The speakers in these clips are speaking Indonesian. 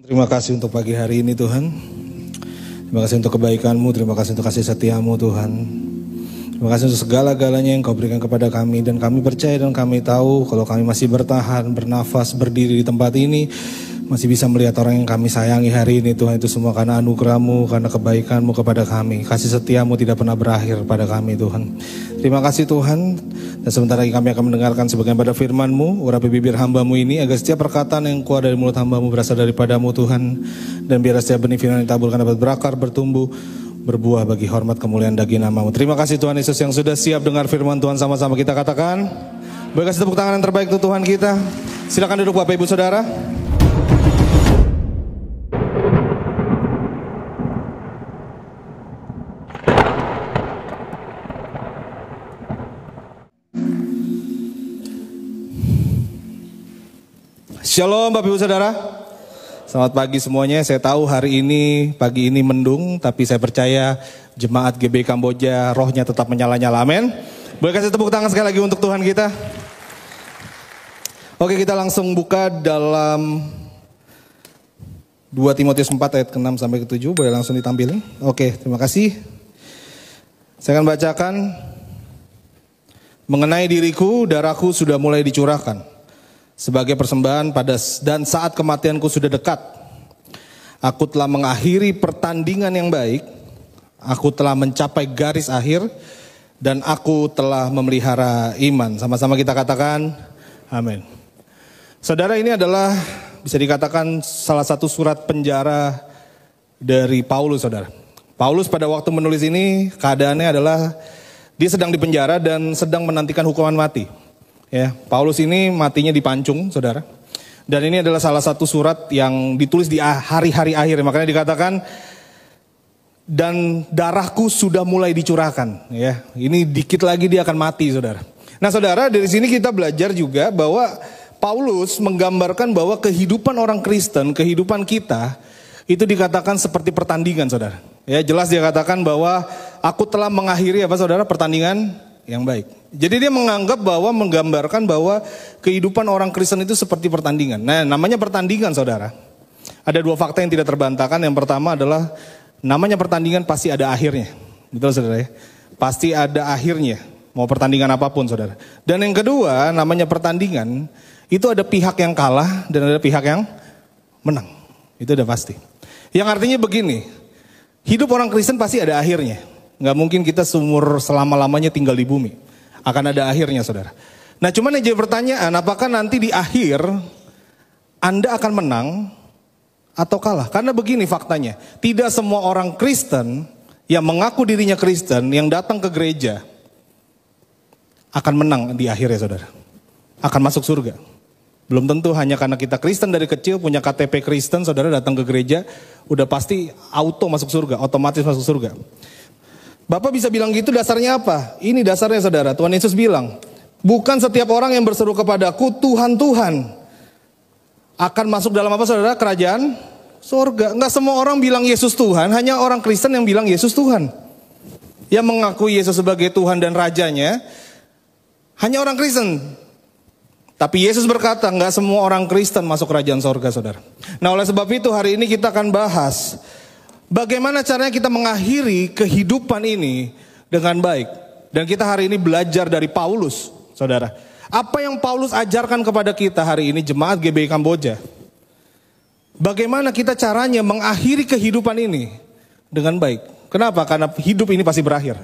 Terima kasih untuk pagi hari ini Tuhan. Terima kasih untuk kebaikan-Mu, terima kasih untuk kasih setia-Mu Tuhan. Terima kasih untuk segala-galanya yang Kau berikan kepada kami. Dan kami percaya dan kami tahu kalau kami masih bertahan, bernafas, berdiri di tempat ini, masih bisa melihat orang yang kami sayangi hari ini Tuhan. Itu semua karena anugerah-Mu, karena kebaikan-Mu kepada kami. Kasih setia-Mu tidak pernah berakhir pada kami Tuhan. Terima kasih Tuhan. Dan sebentar lagi kami akan mendengarkan sebagian pada firman-Mu. Urapi bibir hamba-Mu ini agar setiap perkataan yang keluar dari mulut hamba-Mu berasal daripadamu Tuhan. Dan biar setiap benih firman yang ditaburkan dapat berakar, bertumbuh, berbuah bagi hormat kemuliaan daging nama-Mu. Terima kasih Tuhan Yesus yang sudah siap dengar firman Tuhan. Sama-sama kita katakan, beri kasih tepuk tangan yang terbaik untuk Tuhan kita. Silakan duduk Bapak Ibu Saudara. Shalom Bapak Ibu Saudara. Selamat pagi semuanya. Saya tahu hari ini, pagi ini mendung, tapi saya percaya jemaat GB Kamboja rohnya tetap menyala-nyala. Amin. Boleh kasih tepuk tangan sekali lagi untuk Tuhan kita. Oke, kita langsung buka dalam 2 Timotius 4 ayat ke-6 sampai ke-7. Boleh langsung ditampilin. Oke, terima kasih. Saya akan bacakan. Mengenai diriku, darahku sudah mulai dicurahkan sebagai persembahan dan saat kematianku sudah dekat. Aku telah mengakhiri pertandingan yang baik, aku telah mencapai garis akhir, dan aku telah memelihara iman. Sama-sama kita katakan, amin. Saudara, ini adalah bisa dikatakan salah satu surat penjara dari Paulus, saudara. Paulus pada waktu menulis ini, keadaannya adalah dia sedang dipenjara dan sedang menantikan hukuman mati. Ya, Paulus ini matinya dipancung, saudara. Dan ini adalah salah satu surat yang ditulis di hari-hari akhir. Makanya dikatakan, dan darahku sudah mulai dicurahkan. Ya, ini dikit lagi dia akan mati, saudara. Nah, saudara, dari sini kita belajar juga bahwa Paulus menggambarkan bahwa kehidupan orang Kristen, kehidupan kita, itu dikatakan seperti pertandingan, saudara. Ya, jelas dia katakan bahwa aku telah mengakhiri apa, saudara, pertandingan yang baik. Jadi dia menggambarkan bahwa kehidupan orang Kristen itu seperti pertandingan. Nah, namanya pertandingan, saudara. Ada dua fakta yang tidak terbantahkan. Yang pertama adalah namanya pertandingan pasti ada akhirnya. Betul, saudara ya? Pasti ada akhirnya. Mau pertandingan apapun, saudara. Dan yang kedua, namanya pertandingan itu ada pihak yang kalah dan ada pihak yang menang. Itu udah pasti. Yang artinya begini, hidup orang Kristen pasti ada akhirnya. Nggak mungkin kita seumur selama-lamanya tinggal di bumi. Akan ada akhirnya, saudara. Nah, cuman yang jadi pertanyaan, apakah nanti di akhir Anda akan menang atau kalah? Karena begini faktanya, tidak semua orang Kristen yang mengaku dirinya Kristen, yang datang ke gereja, akan menang di akhirnya, saudara. Akan masuk surga. Belum tentu hanya karena kita Kristen dari kecil, punya KTP Kristen, saudara datang ke gereja, udah pasti auto masuk surga, otomatis masuk surga. Bapak bisa bilang gitu, dasarnya apa? Ini dasarnya, saudara. Tuhan Yesus bilang, bukan setiap orang yang berseru kepadaku Tuhan, Tuhan akan masuk dalam apa, saudara? Kerajaan surga. Enggak semua orang bilang Yesus Tuhan, hanya orang Kristen yang bilang Yesus Tuhan. Yang mengakui Yesus sebagai Tuhan dan Rajanya hanya orang Kristen. Tapi Yesus berkata, enggak semua orang Kristen masuk kerajaan surga, saudara. Nah, oleh sebab itu hari ini kita akan bahas bagaimana caranya kita mengakhiri kehidupan ini dengan baik. Dan kita hari ini belajar dari Paulus, saudara. Apa yang Paulus ajarkan kepada kita hari ini, jemaat GBI Kamboja. Bagaimana kita caranya mengakhiri kehidupan ini dengan baik. Kenapa? Karena hidup ini pasti berakhir.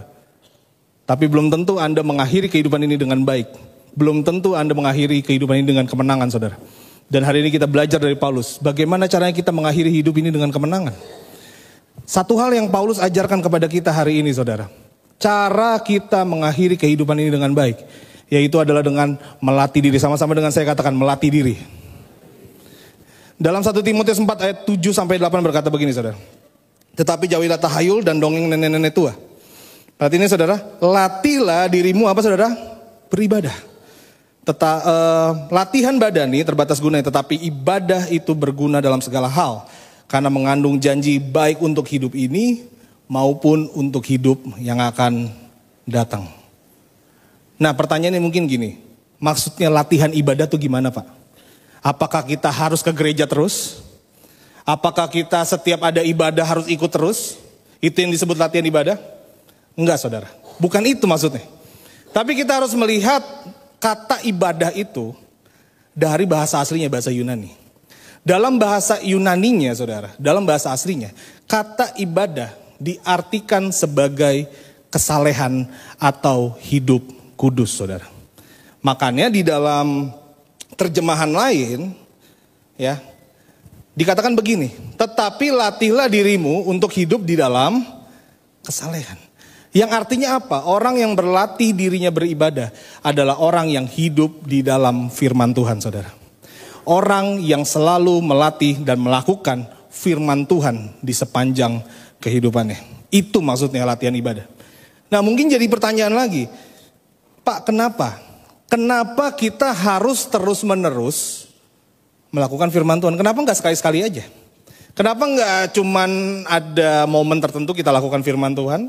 Tapi belum tentu Anda mengakhiri kehidupan ini dengan baik. Belum tentu Anda mengakhiri kehidupan ini dengan kemenangan, saudara. Dan hari ini kita belajar dari Paulus. Bagaimana caranya kita mengakhiri hidup ini dengan kemenangan. Satu hal yang Paulus ajarkan kepada kita hari ini, saudara. Cara kita mengakhiri kehidupan ini dengan baik. Yaitu adalah dengan melatih diri. Sama-sama dengan saya katakan, melatih diri. Dalam 1 Timotius 4 ayat 7-8 berkata begini, saudara. Tetapi jauhilah tahayul dan dongeng nenek-nenek tua. Berarti ini, saudara, latihlah dirimu apa, saudara? Beribadah. Latihan badani terbatas gunanya, tetapi ibadah itu berguna dalam segala hal. Karena mengandung janji baik untuk hidup ini maupun untuk hidup yang akan datang. Nah, pertanyaannya mungkin gini, maksudnya latihan ibadah tuh gimana, Pak? Apakah kita harus ke gereja terus? Apakah kita setiap ada ibadah harus ikut terus? Itu yang disebut latihan ibadah? Enggak, saudara. Bukan itu maksudnya. Tapi kita harus melihat kata ibadah itu dari bahasa aslinya, bahasa Yunani. Dalam bahasa Yunaninya, saudara, dalam bahasa aslinya, kata ibadah diartikan sebagai kesalehan atau hidup kudus, saudara. Makanya di dalam terjemahan lain, ya, dikatakan begini, tetapi latihlah dirimu untuk hidup di dalam kesalehan. Yang artinya apa? Orang yang berlatih dirinya beribadah adalah orang yang hidup di dalam firman Tuhan, saudara. Orang yang selalu melatih dan melakukan firman Tuhan di sepanjang kehidupannya. Itu maksudnya latihan ibadah. Nah, mungkin jadi pertanyaan lagi, Pak, kenapa? Kenapa kita harus terus-menerus melakukan firman Tuhan? Kenapa nggak sekali-sekali aja? Kenapa nggak cuman ada momen tertentu kita lakukan firman Tuhan?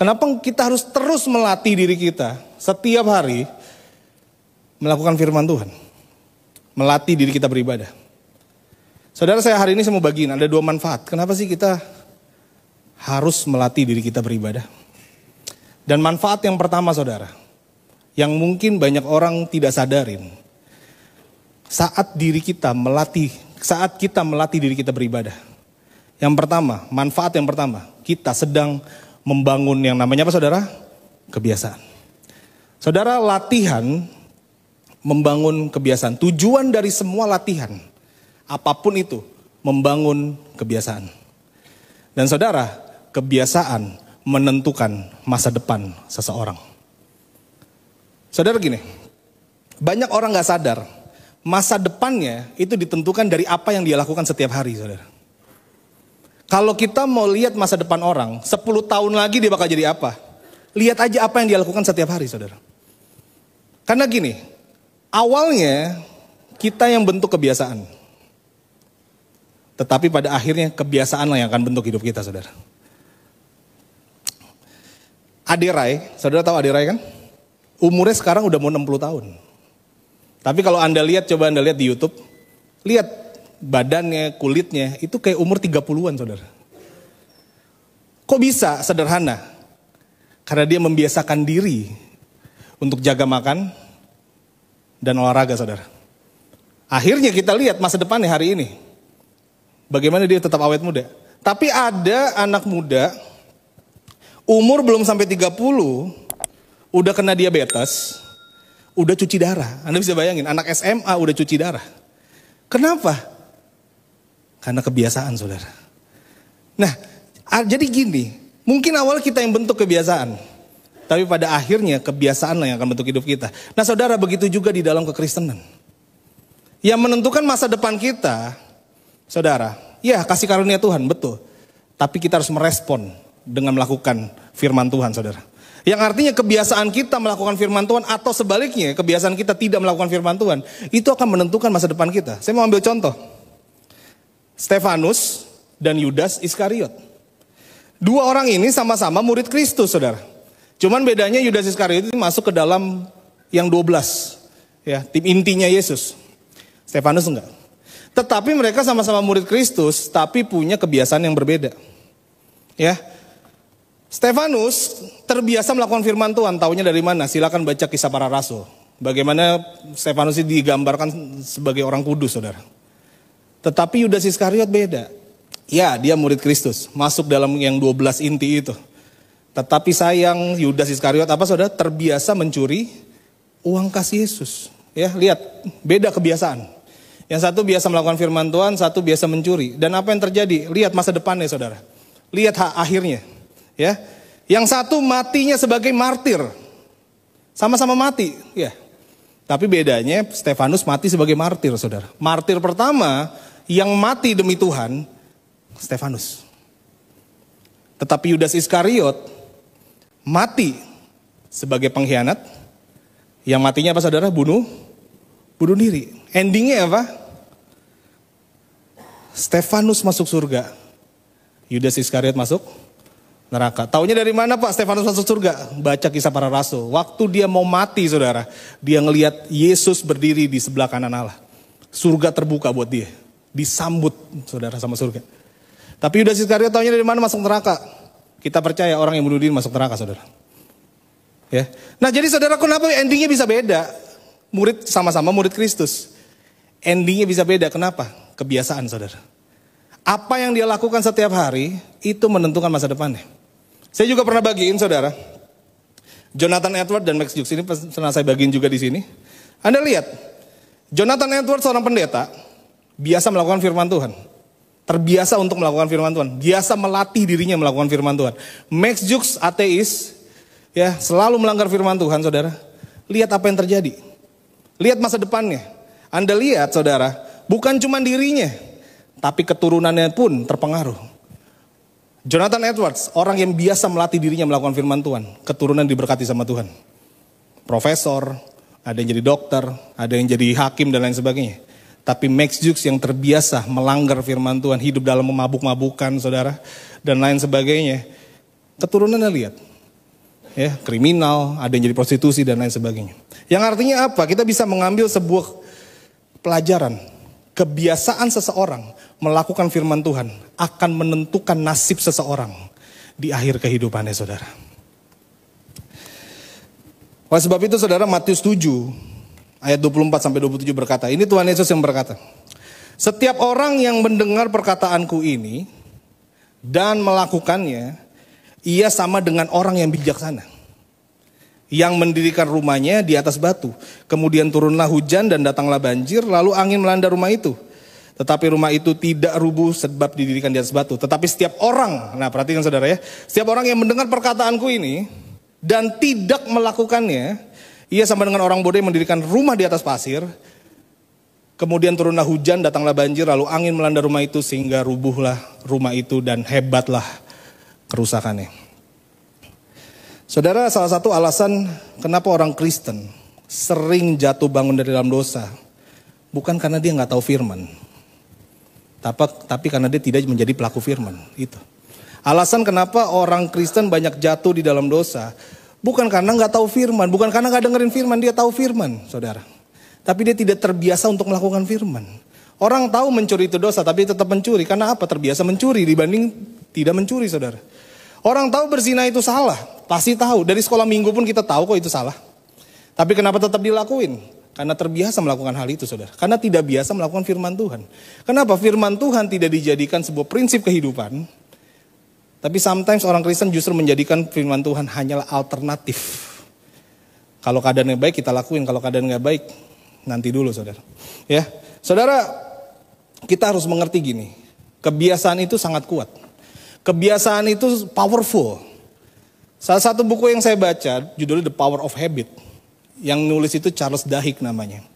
Kenapa kita harus terus melatih diri kita setiap hari melakukan firman Tuhan? Melatih diri kita beribadah. Saudara, saya hari ini mau bagiin ada 2 manfaat. Kenapa sih kita harus melatih diri kita beribadah? Dan manfaat yang pertama, saudara, yang mungkin banyak orang tidak sadarin. Saat kita melatih diri kita beribadah. Yang pertama, manfaat yang pertama, kita sedang membangun yang namanya apa, saudara? Kebiasaan. Saudara, latihan membangun kebiasaan. Tujuan dari semua latihan, apapun itu, membangun kebiasaan. Dan saudara, kebiasaan menentukan masa depan seseorang. Saudara, gini, banyak orang gak sadar, masa depannya itu ditentukan dari apa yang dia lakukan setiap hari, saudara. Kalau kita mau lihat masa depan orang, 10 tahun lagi dia bakal jadi apa? Lihat aja apa yang dia lakukan setiap hari, saudara. Karena gini, awalnya kita yang bentuk kebiasaan. Tetapi pada akhirnya kebiasaanlah yang akan bentuk hidup kita, saudara. Ade Rai, saudara tahu Ade Rai kan? Umurnya sekarang udah mau 60 tahun. Tapi kalau Anda lihat, coba Anda lihat di YouTube, lihat badannya, kulitnya, itu kayak umur 30-an, saudara. Kok bisa sederhana? Karena dia membiasakan diri untuk jaga makan dan olahraga, saudara. Akhirnya kita lihat masa depannya hari ini. Bagaimana dia tetap awet muda. Tapi ada anak muda, umur belum sampai 30, udah kena diabetes, udah cuci darah. Anda bisa bayangin, anak SMA udah cuci darah. Kenapa? Karena kebiasaan, saudara. Nah, jadi gini, mungkin awal kita yang bentuk kebiasaan, tapi pada akhirnya kebiasaanlah yang akan bentuk hidup kita. Nah, saudara, begitu juga di dalam kekristenan. Yang menentukan masa depan kita, saudara, ya kasih karunia Tuhan, betul. Tapi kita harus merespon dengan melakukan firman Tuhan, saudara. Yang artinya kebiasaan kita melakukan firman Tuhan atau sebaliknya kebiasaan kita tidak melakukan firman Tuhan, itu akan menentukan masa depan kita. Saya mau ambil contoh. Stefanus dan Yudas Iskariot. 2 orang ini sama-sama murid Kristus, saudara. Cuman bedanya Yudas Iskariot itu masuk ke dalam yang 12. Ya, tim intinya Yesus. Stefanus enggak. Tetapi mereka sama-sama murid Kristus, tapi punya kebiasaan yang berbeda. Ya. Stefanus terbiasa melakukan firman Tuhan, taunya dari mana? Silakan baca Kisah Para Rasul. Bagaimana Stefanus ini digambarkan sebagai orang kudus, saudara. Tetapi Yudas Iskariot beda. Ya, dia murid Kristus, masuk dalam yang 12 inti itu. Tetapi sayang Yudas Iskariot apa, saudara? Terbiasa mencuri uang kas Yesus. Ya, lihat, beda kebiasaan. Yang satu biasa melakukan firman Tuhan, satu biasa mencuri. Dan apa yang terjadi? Lihat masa depannya, saudara. Lihat akhirnya. Ya, yang satu matinya sebagai martir, sama-sama mati, ya. Tapi bedanya Stefanus mati sebagai martir, saudara. Martir pertama yang mati demi Tuhan, Stefanus. Tetapi Yudas Iskariot mati sebagai pengkhianat, yang matinya apa, saudara? Bunuh diri. Endingnya apa? Stefanus masuk surga, Yudas Iskariot masuk neraka. Taunya dari mana, Pak, Stefanus masuk surga? Baca Kisah Para Rasul. Waktu dia mau mati, saudara, dia ngelihat Yesus berdiri di sebelah kanan Allah. Surga terbuka buat dia. disambut saudara sama surga. Tapi Yudas Iskariot taunya dari mana masuk neraka. Kita percaya orang yang bunuh diri masuk neraka saudara. Ya. Nah jadi saudara, kenapa endingnya bisa beda? Murid sama-sama murid Kristus. Endingnya bisa beda, kenapa? Kebiasaan saudara. Apa yang dia lakukan setiap hari, itu menentukan masa depannya. Saya juga pernah bagiin saudara. Jonathan Edwards dan Max Jukes ini pernah saya bagiin juga di sini. Anda lihat, Jonathan Edwards seorang pendeta, biasa melakukan firman Tuhan. Terbiasa untuk melakukan firman Tuhan. Biasa melatih dirinya melakukan firman Tuhan. Max Jukes ateis, ya selalu melanggar firman Tuhan saudara. Lihat apa yang terjadi. Lihat masa depannya. Anda lihat saudara, bukan cuma dirinya, tapi keturunannya pun terpengaruh. Jonathan Edwards, orang yang biasa melatih dirinya melakukan firman Tuhan. Keturunan diberkati sama Tuhan. Profesor, ada yang jadi dokter, ada yang jadi hakim dan lain sebagainya. Tapi Max Jukes yang terbiasa melanggar firman Tuhan, hidup dalam memabuk-mabukan saudara, dan lain sebagainya. Keturunannya lihat. Ya, kriminal, ada yang jadi prostitusi dan lain sebagainya. Yang artinya apa? Kita bisa mengambil sebuah pelajaran. Kebiasaan seseorang melakukan firman Tuhan akan menentukan nasib seseorang di akhir kehidupannya saudara. Oleh sebab itu saudara, Matius 7 ayat 24-27 berkata, ini Tuhan Yesus yang berkata, setiap orang yang mendengar perkataanku ini dan melakukannya, ia sama dengan orang yang bijaksana, yang mendirikan rumahnya di atas batu. Kemudian turunlah hujan dan datanglah banjir, lalu angin melanda rumah itu. Tetapi rumah itu tidak rubuh sebab didirikan di atas batu. Tetapi setiap orang, nah perhatikan saudara ya, setiap orang yang mendengar perkataanku ini dan tidak melakukannya, ia sama dengan orang bodoh yang mendirikan rumah di atas pasir. Kemudian turunlah hujan, datanglah banjir, lalu angin melanda rumah itu sehingga rubuhlah rumah itu dan hebatlah kerusakannya. Saudara, salah satu alasan kenapa orang Kristen sering jatuh bangun dari dalam dosa, bukan karena dia nggak tahu firman, tapi karena dia tidak menjadi pelaku firman. Itu alasan kenapa orang Kristen banyak jatuh di dalam dosa. Bukan karena nggak tahu firman, bukan karena nggak dengerin firman, dia tahu firman, saudara. Tapi dia tidak terbiasa untuk melakukan firman. Orang tahu mencuri itu dosa, tapi tetap mencuri. Karena apa? Terbiasa mencuri dibanding tidak mencuri, saudara. Orang tahu berzina itu salah, pasti tahu. Dari sekolah minggu pun kita tahu kok itu salah. Tapi kenapa tetap dilakuin? Karena terbiasa melakukan hal itu, saudara. Karena tidak biasa melakukan firman Tuhan. Kenapa? Firman Tuhan tidak dijadikan sebuah prinsip kehidupan. Tapi sometimes orang Kristen justru menjadikan firman Tuhan hanyalah alternatif. Kalau keadaannya baik kita lakuin, kalau keadaan nggak baik nanti dulu saudara. Ya, saudara, kita harus mengerti gini, kebiasaan itu sangat kuat. Kebiasaan itu powerful. Salah satu buku yang saya baca judulnya The Power of Habit. Yang nulis itu Charles Duhigg namanya.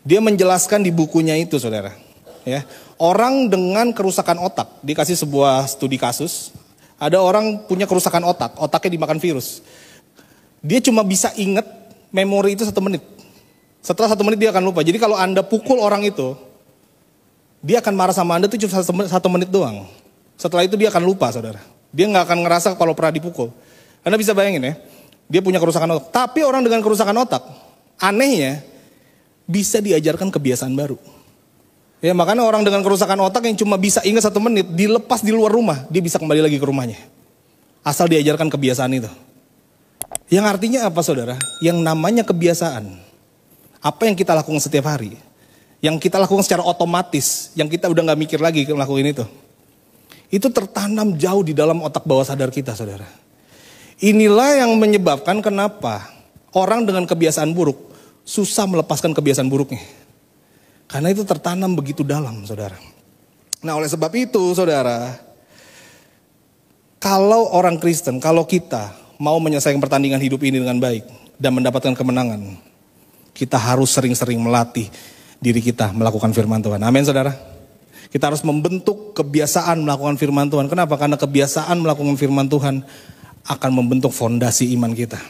Dia menjelaskan di bukunya itu saudara. Ya, orang dengan kerusakan otak, dikasih sebuah studi kasus. Ada orang punya kerusakan otak, otaknya dimakan virus. Dia cuma bisa ingat memori itu 1 menit. Setelah 1 menit dia akan lupa. Jadi kalau Anda pukul orang itu, dia akan marah sama Anda itu cuma 1 menit doang. Setelah itu dia akan lupa saudara. Dia nggak akan ngerasa kalau pernah dipukul. Anda bisa bayangin ya, dia punya kerusakan otak. Tapi orang dengan kerusakan otak, anehnya bisa diajarkan kebiasaan baru. Ya makanya orang dengan kerusakan otak yang cuma bisa ingat 1 menit, dilepas di luar rumah, dia bisa kembali lagi ke rumahnya. Asal diajarkan kebiasaan itu. Yang artinya apa saudara? Yang namanya kebiasaan. Apa yang kita lakukan setiap hari. Yang kita lakukan secara otomatis, yang kita udah gak mikir lagi melakukan itu. Itu tertanam jauh di dalam otak bawah sadar kita saudara. Inilah yang menyebabkan kenapa orang dengan kebiasaan buruk susah melepaskan kebiasaan buruknya. Karena itu tertanam begitu dalam, saudara. Nah, oleh sebab itu, saudara, kalau orang Kristen, kalau kita mau menyelesaikan pertandingan hidup ini dengan baik dan mendapatkan kemenangan, kita harus sering-sering melatih diri kita melakukan firman Tuhan. Amin, saudara. Kita harus membentuk kebiasaan melakukan firman Tuhan. Kenapa? Karena kebiasaan melakukan firman Tuhan akan membentuk fondasi iman kita.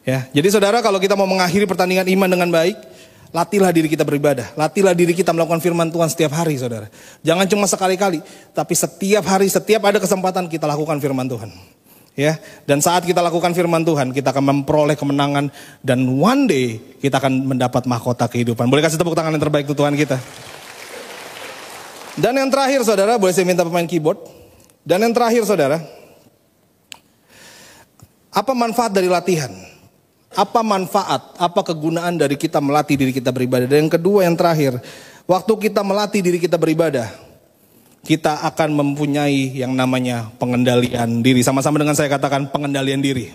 Ya, jadi saudara, kalau kita mau mengakhiri pertandingan iman dengan baik, latihlah diri kita beribadah. Latihlah diri kita melakukan firman Tuhan setiap hari saudara. Jangan cuma sekali-kali. Tapi setiap hari, setiap ada kesempatan kita lakukan firman Tuhan. Ya, dan saat kita lakukan firman Tuhan, kita akan memperoleh kemenangan. Dan one day kita akan mendapat mahkota kehidupan. Boleh kasih tepuk tangan yang terbaik untuk Tuhan kita. Dan yang terakhir saudara, boleh saya minta pemain keyboard? Dan yang terakhir saudara, apa manfaat dari latihan? Apa manfaat, apa kegunaan dari kita melatih diri kita beribadah? Dan yang kedua, yang terakhir, waktu kita melatih diri kita beribadah, kita akan mempunyai yang namanya pengendalian diri. Sama-sama dengan saya katakan pengendalian diri.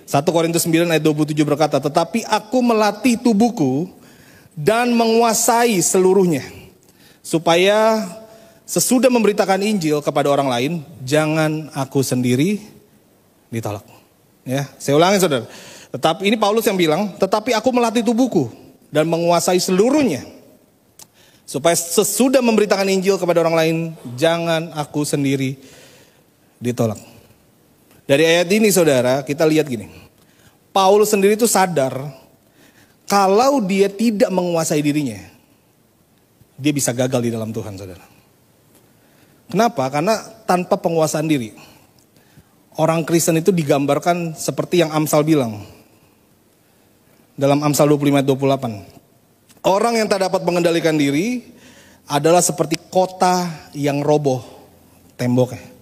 1 Korintus 9 ayat 27 berkata, tetapi aku melatih tubuhku dan menguasai seluruhnya, supaya sesudah memberitakan Injil kepada orang lain, jangan aku sendiri ditolak. Ya, saya ulangi saudara. Tetapi ini Paulus yang bilang, tetapi aku melatih tubuhku dan menguasai seluruhnya, supaya sesudah memberitakan Injil kepada orang lain, jangan aku sendiri ditolak. Dari ayat ini saudara, kita lihat gini. Paulus sendiri itu sadar, kalau dia tidak menguasai dirinya, dia bisa gagal di dalam Tuhan saudara. Kenapa? Karena tanpa penguasaan diri, orang Kristen itu digambarkan seperti yang Amsal bilang. Dalam Amsal 25 ayat 28. Orang yang tak dapat mengendalikan diri adalah seperti kota yang roboh temboknya.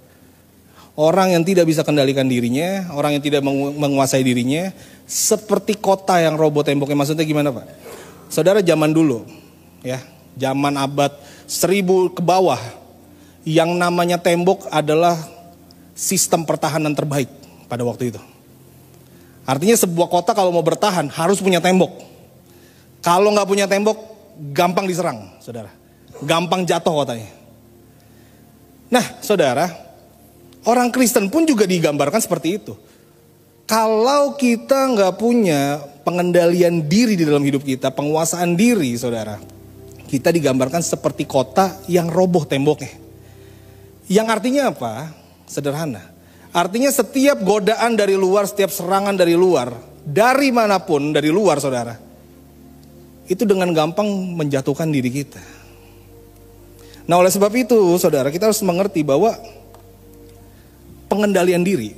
Orang yang tidak bisa kendalikan dirinya, orang yang tidak menguasai dirinya, seperti kota yang roboh temboknya. Maksudnya gimana Pak? Saudara, zaman dulu, ya, zaman abad 1000 ke bawah, yang namanya tembok adalah sistem pertahanan terbaik pada waktu itu. Artinya sebuah kota kalau mau bertahan harus punya tembok. Kalau nggak punya tembok, gampang diserang, saudara. Gampang jatuh kotanya. Nah, saudara, orang Kristen pun juga digambarkan seperti itu. Kalau kita nggak punya pengendalian diri di dalam hidup kita, penguasaan diri, saudara, kita digambarkan seperti kota yang roboh temboknya. Yang artinya apa? Sederhana. Artinya setiap godaan dari luar, setiap serangan dari luar, dari manapun dari luar, saudara, itu dengan gampang menjatuhkan diri kita. Nah, oleh sebab itu, saudara, kita harus mengerti bahwa pengendalian diri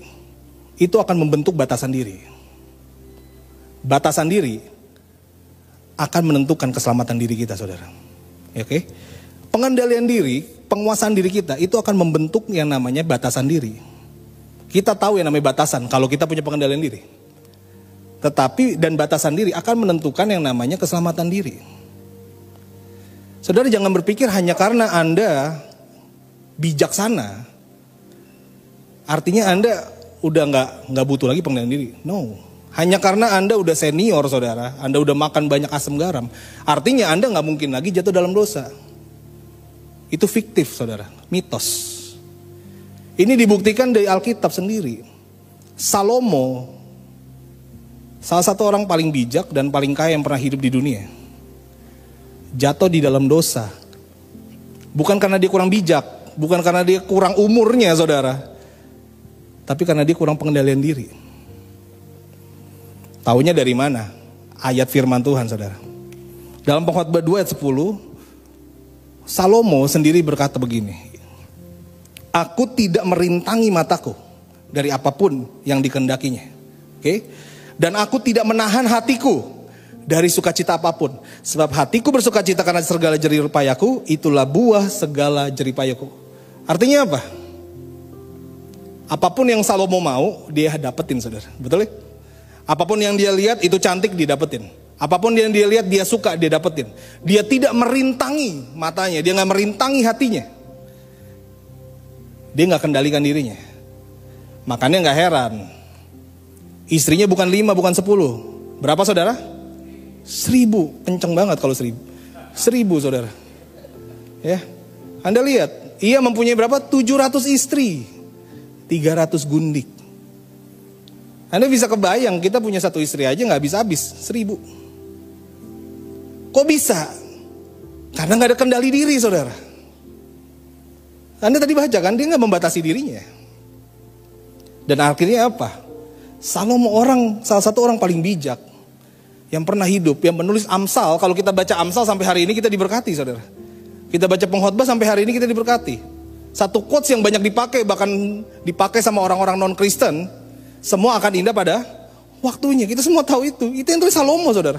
itu akan membentuk batasan diri. Batasan diri akan menentukan keselamatan diri kita, saudara. Oke? Pengendalian diri, penguasaan diri kita itu akan membentuk yang namanya batasan diri. Kita tahu yang namanya batasan kalau kita punya pengendalian diri. Tetapi dan batasan diri akan menentukan yang namanya keselamatan diri. Saudara, jangan berpikir hanya karena Anda bijaksana, artinya Anda udah nggak butuh lagi pengendalian diri. No, hanya karena Anda udah senior, saudara, Anda udah makan banyak asam garam, artinya Anda nggak mungkin lagi jatuh dalam dosa. Itu fiktif, saudara, mitos. Ini dibuktikan dari Alkitab sendiri. Salomo, salah satu orang paling bijak dan paling kaya yang pernah hidup di dunia, jatuh di dalam dosa. Bukan karena dia kurang bijak, bukan karena dia kurang umurnya, saudara, tapi karena dia kurang pengendalian diri. Taunya dari mana? Ayat firman Tuhan, saudara. Dalam Pengkhotbah 2 ayat 10, Salomo sendiri berkata begini, aku tidak merintangi mataku dari apapun yang dikendakinya. Oke? Dan aku tidak menahan hatiku dari sukacita apapun. Sebab hatiku bersukacita karena segala jeripayaku, itulah buah segala jeripayaku. Artinya apa? Apapun yang Salomo mau, dia dapetin, saudara. Betul ya? Apapun yang dia lihat itu cantik, dia dapetin. Apapun yang dia lihat dia suka, dia dapetin. Dia tidak merintangi matanya, dia gak merintangi hatinya. Dia gak kendalikan dirinya. Makanya gak heran, istrinya bukan 5, bukan 10. Berapa, saudara? 1000. Kenceng banget kalau 1000. 1000, saudara. Ya, Anda lihat, ia mempunyai berapa? 700 istri, 300 gundik. Anda bisa kebayang, kita punya satu istri aja gak habis-habis, 1000. Kok bisa? Karena gak ada kendali diri, saudara. Anda tadi baca kan, dia gak membatasi dirinya. Dan akhirnya apa? Salomo salah satu orang paling bijak yang pernah hidup, yang menulis Amsal. Kalau kita baca Amsal sampai hari ini kita diberkati, saudara. Kita baca Pengkhotbah sampai hari ini kita diberkati. Satu quotes yang banyak dipakai, bahkan dipakai sama orang-orang non-Kristen, semua akan indah pada waktunya. Kita semua tahu itu. Itu yang tulis Salomo, saudara.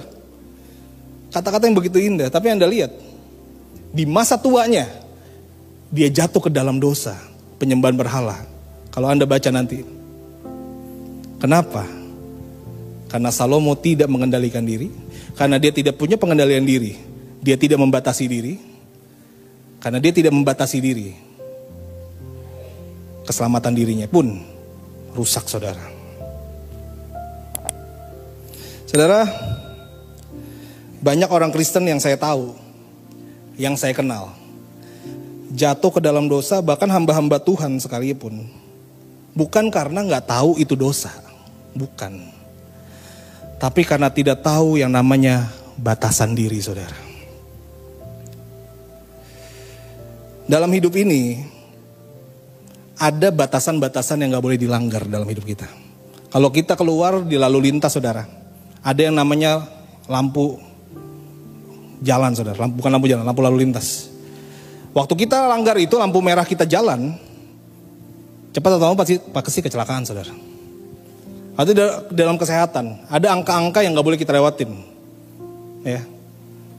Kata-kata yang begitu indah. Tapi Anda lihat, Di masa tuanya, dia jatuh ke dalam dosa, penyembahan berhala. Kalau Anda baca nanti. Kenapa? Karena Salomo tidak mengendalikan diri. Karena dia tidak punya pengendalian diri. Dia tidak membatasi diri. Karena dia tidak membatasi diri. Keselamatan dirinya pun rusak, saudara. Saudara, banyak orang Kristen yang saya tahu, yang saya kenal, jatuh ke dalam dosa, bahkan hamba-hamba Tuhan sekalipun. Bukan karena gak tahu itu dosa, bukan. Tapi karena tidak tahu yang namanya batasan diri, saudara. Dalam hidup ini, ada batasan-batasan yang gak boleh dilanggar dalam hidup kita. Kalau kita keluar di lalu lintas, saudara, ada yang namanya lampu jalan, saudara. Bukan lampu jalan, lampu lalu lintas. Waktu kita langgar itu, lampu merah kita jalan, cepat atau lambat pasti kecelakaan, saudara. Atau dalam kesehatan, ada angka-angka yang gak boleh kita lewatin. Ya.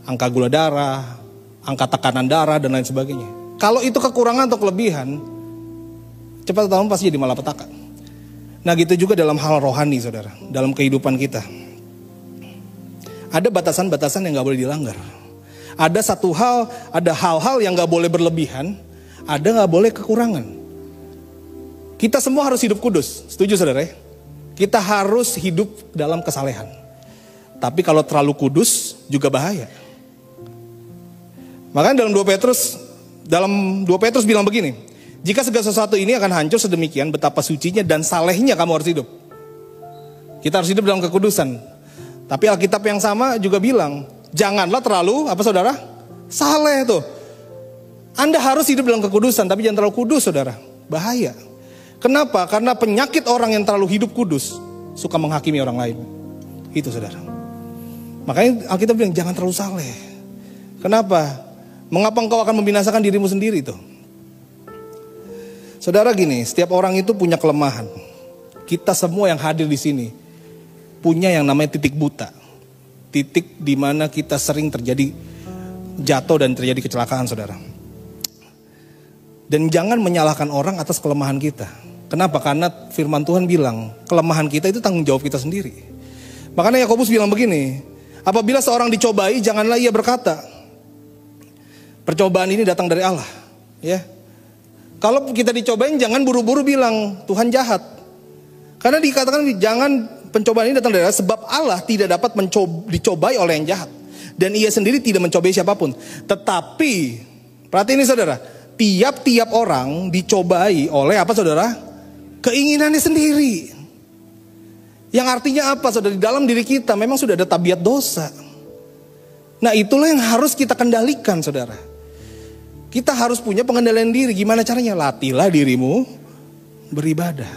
Angka gula darah, angka tekanan darah, dan lain sebagainya. Kalau itu kekurangan atau kelebihan, cepat atau lambat pasti jadi malapetaka. Nah gitu juga dalam hal rohani, saudara. Dalam kehidupan kita. Ada batasan-batasan yang gak boleh dilanggar. Ada satu hal, ada hal-hal yang gak boleh berlebihan, ada gak boleh kekurangan. Kita semua harus hidup kudus, setuju saudara ya? Kita harus hidup dalam kesalehan. Tapi kalau terlalu kudus juga bahaya. Makanya dalam 2 Petrus bilang begini, jika segala sesuatu ini akan hancur sedemikian, betapa sucinya dan salehnya kamu harus hidup. Kita harus hidup dalam kekudusan. Tapi Alkitab yang sama juga bilang, janganlah terlalu, apa saudara? Saleh tuh. Anda harus hidup dalam kekudusan, tapi jangan terlalu kudus, saudara. Bahaya. Kenapa? Karena penyakit orang yang terlalu hidup kudus, suka menghakimi orang lain. Itu, saudara. Makanya Alkitab bilang, jangan terlalu saleh. Kenapa? Mengapa engkau akan membinasakan dirimu sendiri tuh? Saudara gini, setiap orang itu punya kelemahan. Kita semua yang hadir di sini punya yang namanya titik buta. Titik di mana kita sering terjadi jatuh dan terjadi kecelakaan, saudara. Dan jangan menyalahkan orang atas kelemahan kita. Kenapa? Karena firman Tuhan bilang, kelemahan kita itu tanggung jawab kita sendiri. Makanya Yakobus bilang begini, apabila seorang dicobai, janganlah ia berkata, percobaan ini datang dari Allah. Ya. Kalau kita dicobain, jangan buru-buru bilang Tuhan jahat. Karena dikatakan jangan, pencobaan ini datang dari Allah, sebab Allah tidak dapat dicobai oleh yang jahat. Dan ia sendiri tidak mencobai siapapun. Tetapi, perhatikan ini saudara, tiap-tiap orang dicobai oleh apa saudara? Keinginannya sendiri. Yang artinya apa saudara? Di dalam diri kita memang sudah ada tabiat dosa. Nah itulah yang harus kita kendalikan, saudara. Kita harus punya pengendalian diri. Gimana caranya? Latihlah dirimu beribadah.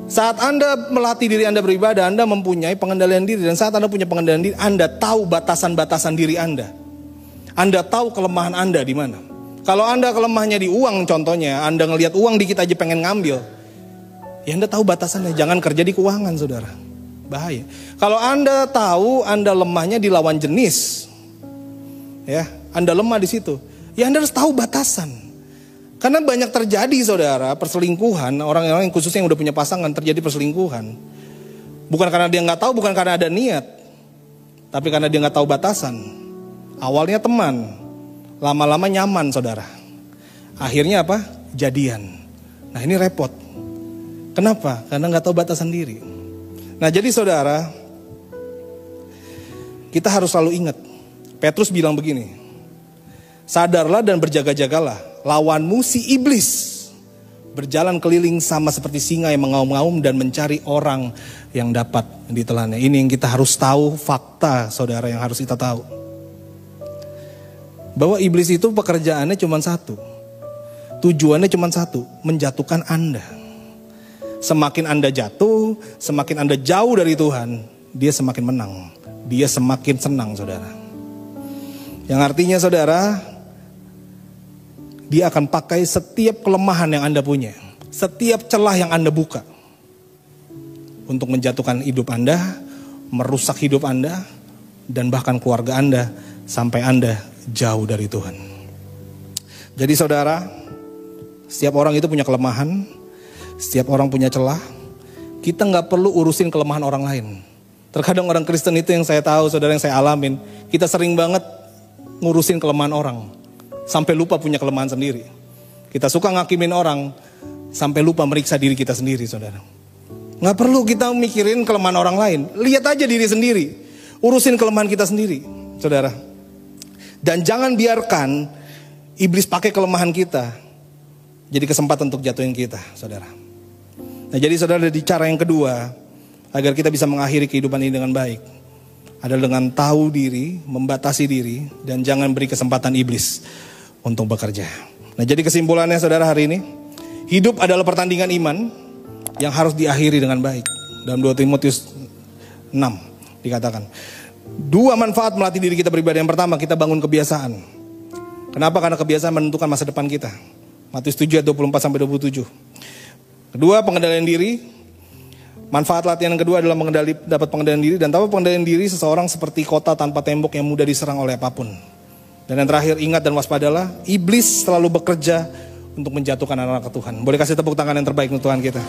Saat Anda melatih diri Anda beribadah, Anda mempunyai pengendalian diri. Dan saat Anda punya pengendalian diri, Anda tahu batasan-batasan diri Anda. Anda tahu kelemahan Anda di mana. Kalau Anda kelemahannya di uang contohnya, Anda ngelihat uang dikit aja pengen ngambil, ya Anda tahu batasannya. Jangan kerja di keuangan, saudara. Bahaya. Kalau Anda tahu Anda lemahnya di lawan jenis, ya Anda lemah di situ, ya Anda harus tahu batasan. Karena banyak terjadi, saudara, perselingkuhan. Orang-orang yang khususnya yang udah punya pasangan terjadi perselingkuhan. Bukan karena dia nggak tahu, bukan karena ada niat, tapi karena dia nggak tahu batasan. Awalnya teman, lama-lama nyaman, saudara. Akhirnya apa? Jadian. Nah ini repot. Kenapa? Karena nggak tahu batasan diri. Nah jadi saudara, kita harus selalu ingat. Petrus bilang begini, sadarlah dan berjaga-jagalah. Lawanmu si iblis berjalan keliling sama seperti singa yang mengaum-ngaum dan mencari orang yang dapat ditelannya. Ini yang kita harus tahu, fakta saudara yang harus kita tahu. Bahwa iblis itu pekerjaannya cuma satu. Tujuannya cuma satu, menjatuhkan Anda. Semakin Anda jatuh, semakin Anda jauh dari Tuhan, dia semakin menang. Dia semakin senang, saudara. Yang artinya saudara, dia akan pakai setiap kelemahan yang Anda punya, setiap celah yang Anda buka, untuk menjatuhkan hidup Anda, merusak hidup Anda, dan bahkan keluarga Anda, sampai Anda jauh dari Tuhan. Jadi saudara, setiap orang itu punya kelemahan, setiap orang punya celah. Kita nggak perlu urusin kelemahan orang lain. Terkadang orang Kristen itu yang saya tahu, saudara, yang saya alamin, kita sering banget ngurusin kelemahan orang, sampai lupa punya kelemahan sendiri. Kita suka ngakimin orang, sampai lupa meriksa diri kita sendiri, saudara. Nggak perlu kita mikirin kelemahan orang lain, lihat aja diri sendiri, urusin kelemahan kita sendiri, saudara. Dan jangan biarkan iblis pakai kelemahan kita jadi kesempatan untuk jatuhin kita, saudara. Nah, jadi saudara, di cara yang kedua agar kita bisa mengakhiri kehidupan ini dengan baik adalah dengan tahu diri, membatasi diri, dan jangan beri kesempatan iblis untuk bekerja. Nah, jadi kesimpulannya saudara hari ini, hidup adalah pertandingan iman yang harus diakhiri dengan baik. Dalam 2 Timotius 6 dikatakan, 2 manfaat melatih diri kita beribadah. Yang pertama, kita bangun kebiasaan. Kenapa? Karena kebiasaan menentukan masa depan kita. Matius 7 ayat 24-27. Kedua, pengendalian diri. Manfaat latihan yang kedua adalah dapat pengendalian diri. Dan tanpa pengendalian diri, seseorang seperti kota tanpa tembok yang mudah diserang oleh apapun. Dan yang terakhir, ingat dan waspadalah, iblis selalu bekerja untuk menjatuhkan anak-anak Tuhan. Boleh kasih tepuk tangan yang terbaik untuk Tuhan kita.